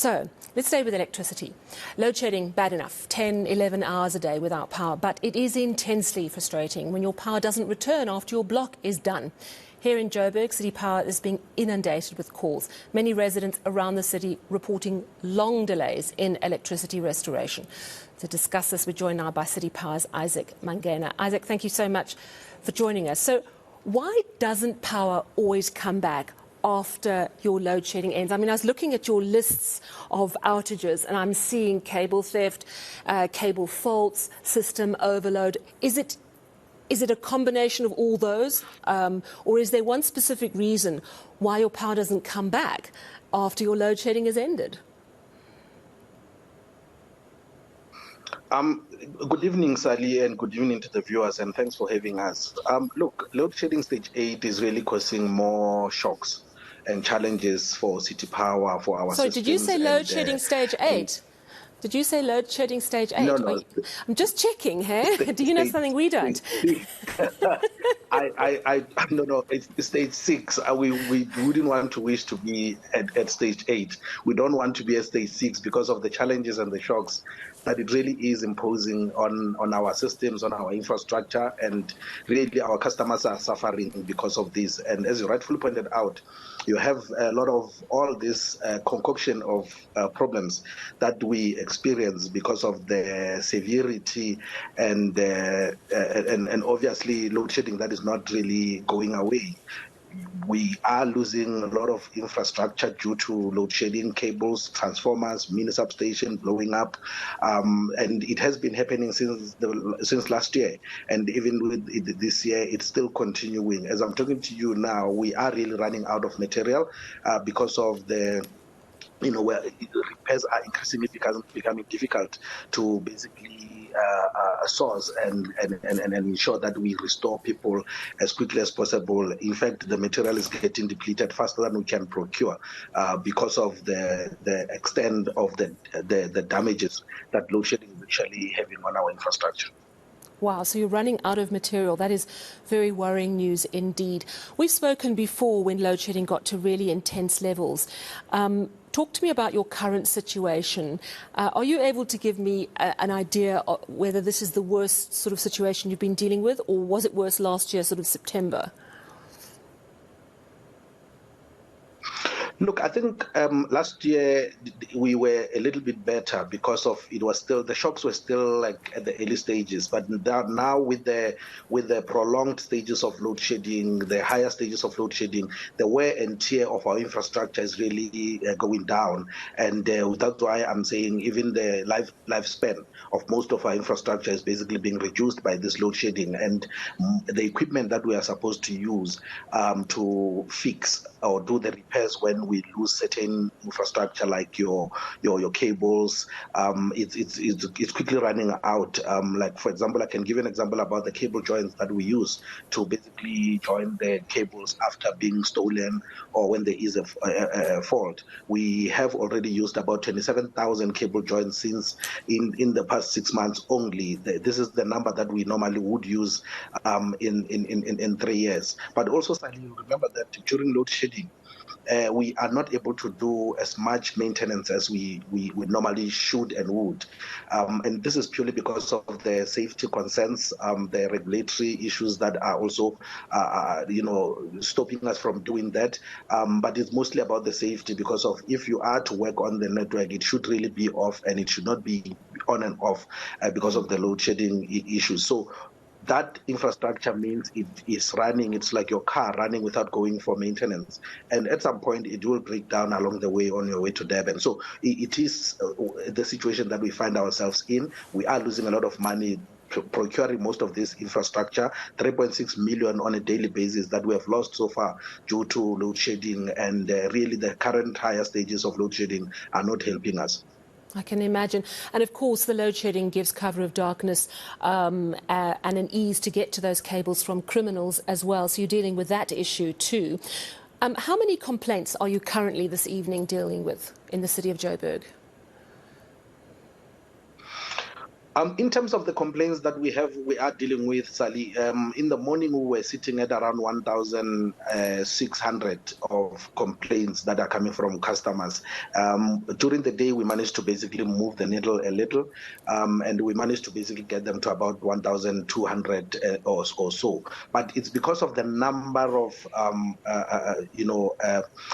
So let's stay with electricity. Load shedding, bad enough, 10, 11 hours a day without power, but it is intensely frustrating when your power doesn't return after your block is done. Here in Joburg, City Power is being inundated with calls. Many residents around the city reporting long delays in electricity restoration. To discuss this, we're joined now by City Power's Isaac Mangena. Isaac, thank you so much for joining us. So why doesn't power always come back after your load shedding ends? I mean, I was looking at your lists of outages and I'm seeing cable theft, cable faults, system overload. Is it a combination of all those, or is there one specific reason why your power doesn't come back after your load shedding has ended? Good evening, Sally, and good evening to the viewers, and thanks for having us. Look, load shedding stage 8 is really causing more shocks and challenges for City Power, for our systems. So did you say load shedding stage 8? Did you say load shedding stage 8? No. I'm just checking here. Do you know something we don't? No, it's stage 6. We wouldn't want to wish to be at stage 8. We don't want to be at stage 6 because of the challenges and the shocks that it really is imposing on our systems, on our infrastructure, and really our customers are suffering because of this. And as you rightfully pointed out, you have a lot of all this concoction of problems that we experience because of the severity and obviously load shedding that is not really going away. We are losing a lot of infrastructure due to load shedding, cables, transformers, mini substation blowing up, and it has been happening since last year, and even with this year, it's still continuing. As I'm talking to you now, we are really running out of material because of the where repairs are increasingly becoming difficult to basically source and ensure that we restore people as quickly as possible. In fact, the material is getting depleted faster than we can procure because of the extent of the damages that load shedding is actually having on our infrastructure. Wow, so you're running out of material. That is very worrying news indeed. We've spoken before when load shedding got to really intense levels. Talk to me about your current situation. Are you able to give me an idea of whether this is the worst sort of situation you've been dealing with, or was it worse last year, sort of September? Look, I think last year we were a little bit better because of the shocks were still like at the early stages, but now with the prolonged stages of load shedding, the higher stages of load shedding, the wear and tear of our infrastructure is really going down, and that's why I'm saying even the lifespan of most of our infrastructure is basically being reduced by this load shedding, and the equipment that we are supposed to use to fix or do the repairs when we lose certain infrastructure like your cables, it's quickly running out. Like, for example, I can give an example about the cable joints that we use to basically join the cables after being stolen or when there is a fault. We have already used about 27,000 cable joints since in the past 6 months only. This is the number that we normally would use in 3 years. But also, Sally, you remember that during load shedding, we are not able to do as much maintenance as we normally should and would. And this is purely because of the safety concerns, the regulatory issues that are also, stopping us from doing that. But it's mostly about the safety, because of if you are to work on the network, it should really be off and it should not be on and off because of the load shedding issues. So that infrastructure means it is running. It's like your car running without going for maintenance, and at some point it will break down along the way on your way to Durban. So it is the situation that we find ourselves in. We are losing a lot of money procuring most of this infrastructure, 3.6 million on a daily basis that we have lost so far due to load shedding, and really the current higher stages of load shedding are not helping us. I can imagine. And of course, the load shedding gives cover of darkness and an ease to get to those cables from criminals as well. So you're dealing with that issue too. How many complaints are you currently this evening dealing with in the city of Joburg? In terms of the complaints that we are dealing with, Sally, in the morning we were sitting at around 1,600 of complaints that are coming from customers. During the day, we managed to basically move the needle a little, and we managed to basically get them to about 1,200 or so. But it's because of the number of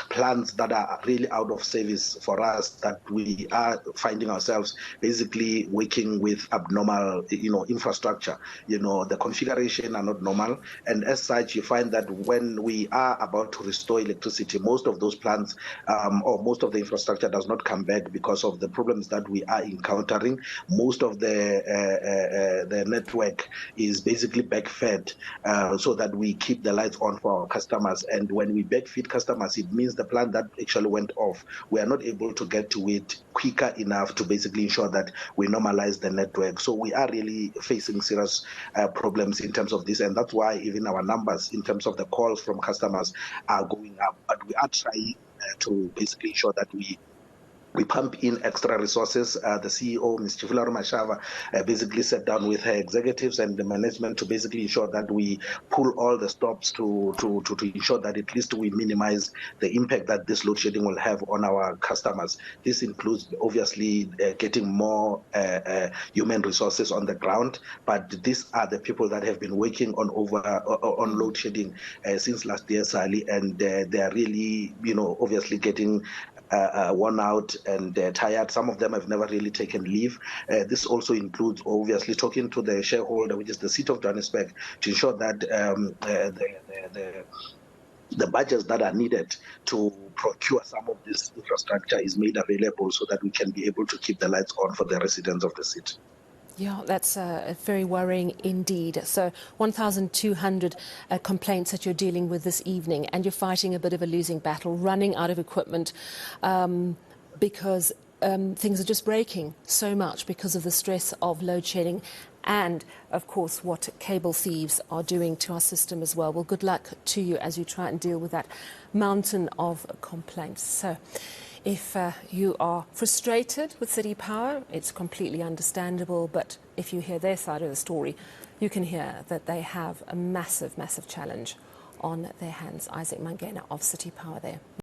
plans that are really out of service for us that we are finding ourselves basically working with abnormal, infrastructure. The configuration are not normal, and as such, you find that when we are about to restore electricity, most of those plants or most of the infrastructure does not come back because of the problems that we are encountering. Most of the network is basically backfed so that we keep the lights on for our customers. And when we backfeed customers, it means the plant that actually went off, we are not able to get to it quicker enough to basically ensure that we normalize the network. So we are really facing serious problems in terms of this, and that's why even our numbers in terms of the calls from customers are going up. But we are trying to basically ensure that we pump in extra resources. The CEO, Ms. Chifularo Mashava, basically sat down with her executives and the management to basically ensure that we pull all the stops to ensure that at least we minimize the impact that this load shedding will have on our customers. This includes obviously getting more human resources on the ground, but these are the people that have been working on load shedding since last year, Sally, and they are really, obviously getting worn out and tired. Some of them have never really taken leave. This also includes obviously talking to the shareholder, which is the seat of Johannesburg, to ensure that the budgets that are needed to procure some of this infrastructure is made available so that we can be able to keep the lights on for the residents of the city. Yeah, that's very worrying indeed. So 1,200 complaints that you're dealing with this evening, and you're fighting a bit of a losing battle, running out of equipment because things are just breaking so much because of the stress of load shedding and, of course, what cable thieves are doing to our system as well. Well, good luck to you as you try and deal with that mountain of complaints. So if you are frustrated with City Power, it's completely understandable. But if you hear their side of the story, you can hear that they have a massive, massive challenge on their hands. Isaac Mangena of City Power there.